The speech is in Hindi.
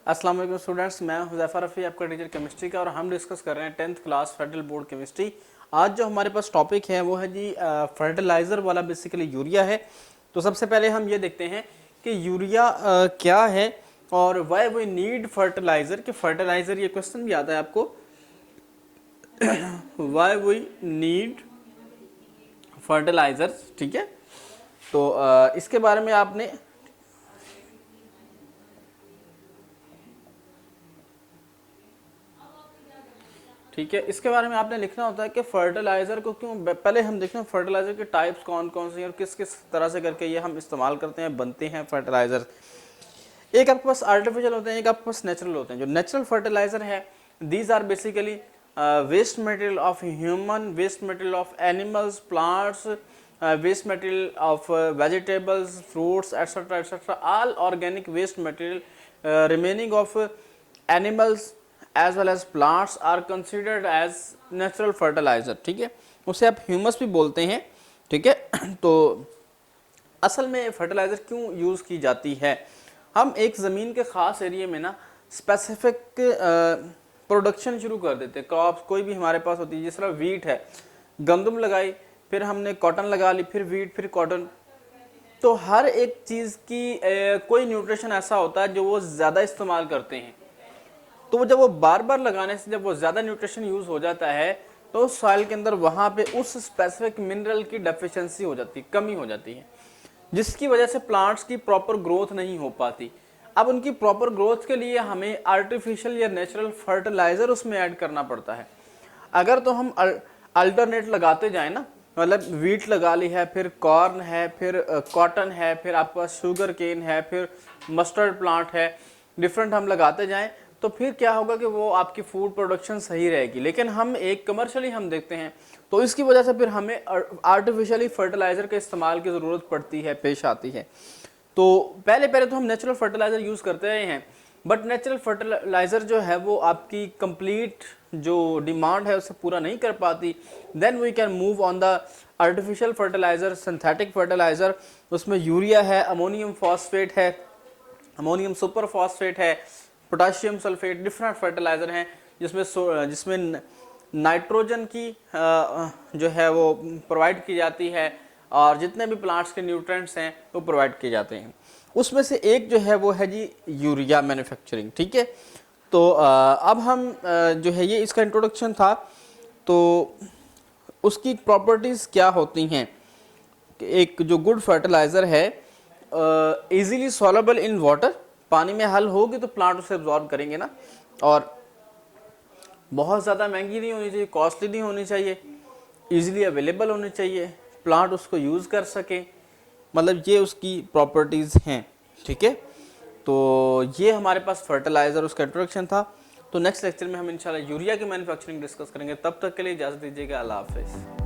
अस्सलाम वालेकुम स्टूडेंट्स, मैं हुज़ैफ़ा रफ़ी आपका टीचर केमिस्ट्री का और हम डिस्कस कर रहे हैं 10th class federal board chemistry. आज जो हमारे पास टॉपिक है वो है जी फर्टिलाइज़र वाला, बेसिकली यूरिया है। तो सबसे पहले हम ये देखते हैं कि यूरिया क्या है और वाई वी नीड फर्टिलाइज़र। कि फर्टिलाइज़र, ये क्वेश्चन भी आता है आपको, वाई वी नीड फर्टिलाइज़र। ठीक है, तो इसके बारे में आपने ठीक है, इसके बारे में आपने लिखना होता है कि फर्टिलाइज़र को क्यों। पहले हम देखते हैं फर्टिलाइज़र के टाइप्स कौन कौन से हैं और किस किस तरह से करके ये हम इस्तेमाल करते हैं, बनते हैं फर्टिलाइज़र। एक आपके पास आर्टिफिशियल होते हैं, एक आपके पास नेचुरल होते हैं। जो नेचुरल फर्टिलाइज़र है, these are basically waste material of human, waste material of animals, plants, waste material of vegetables, fruits etcetera etcetera, all organic waste material remaining of animals as well as plants are considered as natural fertiliser. ठीक है, उसे आप ह्यूमस भी बोलते हैं। ठीक है, तो असल में फर्टिलाइजर क्यों यूज़ की जाती है। हम एक ज़मीन के ख़ास एरिया में ना स्पेसिफिक प्रोडक्शन शुरू कर देते हैं। क्रॉप्स कोई भी हमारे पास होती है, जिस तरह वीट है, गंदम लगाई, फिर हमने कॉटन लगा ली, फिर वीट, फिर कॉटन। तो हर एक चीज़ की कोई न्यूट्रिशन ऐसा होता है जो वो ज़्यादा इस्तेमाल करते हैं। तो जब वो बार बार लगाने से जब वो ज़्यादा न्यूट्रिशन यूज़ हो जाता है तो सॉइल के अंदर वहाँ पे उस स्पेसिफिक मिनरल की डेफिशिएंसी हो जाती है, कमी हो जाती है, जिसकी वजह से प्लांट्स की प्रॉपर ग्रोथ नहीं हो पाती। अब उनकी प्रॉपर ग्रोथ के लिए हमें आर्टिफिशियल या नेचुरल फर्टिलाइज़र उसमें ऐड करना पड़ता है। अगर तो हम अल्टरनेट लगाते जाएं ना, मतलब वीट लगा ली है, फिर कॉर्न है, फिर कॉटन है, फिर आपके पास शुगर केन है, फिर मस्टर्ड प्लांट है, डिफरेंट हम लगाते जाएं, तो फिर क्या होगा कि वो आपकी फूड प्रोडक्शन सही रहेगी। लेकिन हम एक कमर्शियली हम देखते हैं, तो इसकी वजह से फिर हमें आर्टिफिशियली फर्टिलाइज़र के इस्तेमाल की ज़रूरत पड़ती है, पेश आती है। तो पहले पहले तो हम नेचुरल फर्टिलाइज़र यूज़ करते रहे हैं, बट नेचुरल फर्टिलाइज़र जो है वो आपकी कंप्लीट जो डिमांड है उसे पूरा नहीं कर पाती। Then we can move on the artificial fertiliser, synthetic fertiliser. उसमें यूरिया है, अमोनियम फॉस्फेट है, अमोनियम सुपर फॉस्फेट है, पोटाशियम सल्फेट, डिफरेंट फर्टिलाइज़र हैं जिसमें नाइट्रोजन की जो है वो प्रोवाइड की जाती है और जितने भी प्लांट्स के न्यूट्रिएंट्स हैं वो प्रोवाइड किए जाते हैं। उसमें से एक जो है वो है जी यूरिया मैन्युफैक्चरिंग। ठीक है, तो अब हम जो है ये इसका इंट्रोडक्शन था। तो उसकी प्रॉपर्टीज़ क्या होती हैं। एक जो गुड फर्टिलाइज़र है इजीली सॉल्युबल इन वाटर, पानी में हल होगी तो प्लांट उसे एब्जॉर्ब करेंगे ना, और बहुत ज़्यादा महंगी नहीं होनी चाहिए, कॉस्टली नहीं होनी चाहिए, इजीली अवेलेबल होनी चाहिए, प्लांट उसको यूज़ कर सके, मतलब ये उसकी प्रॉपर्टीज़ हैं। ठीक है, तो ये हमारे पास फर्टिलाइज़र उसका इंट्रोडक्शन था। तो नेक्स्ट लेक्चर में हम इंशाल्लाह यूरिया की मैन्युफैक्चरिंग डिस्कस करेंगे। तब तक के लिए इजाज़त दीजिएगा, अल्लाह हाफ़िज़।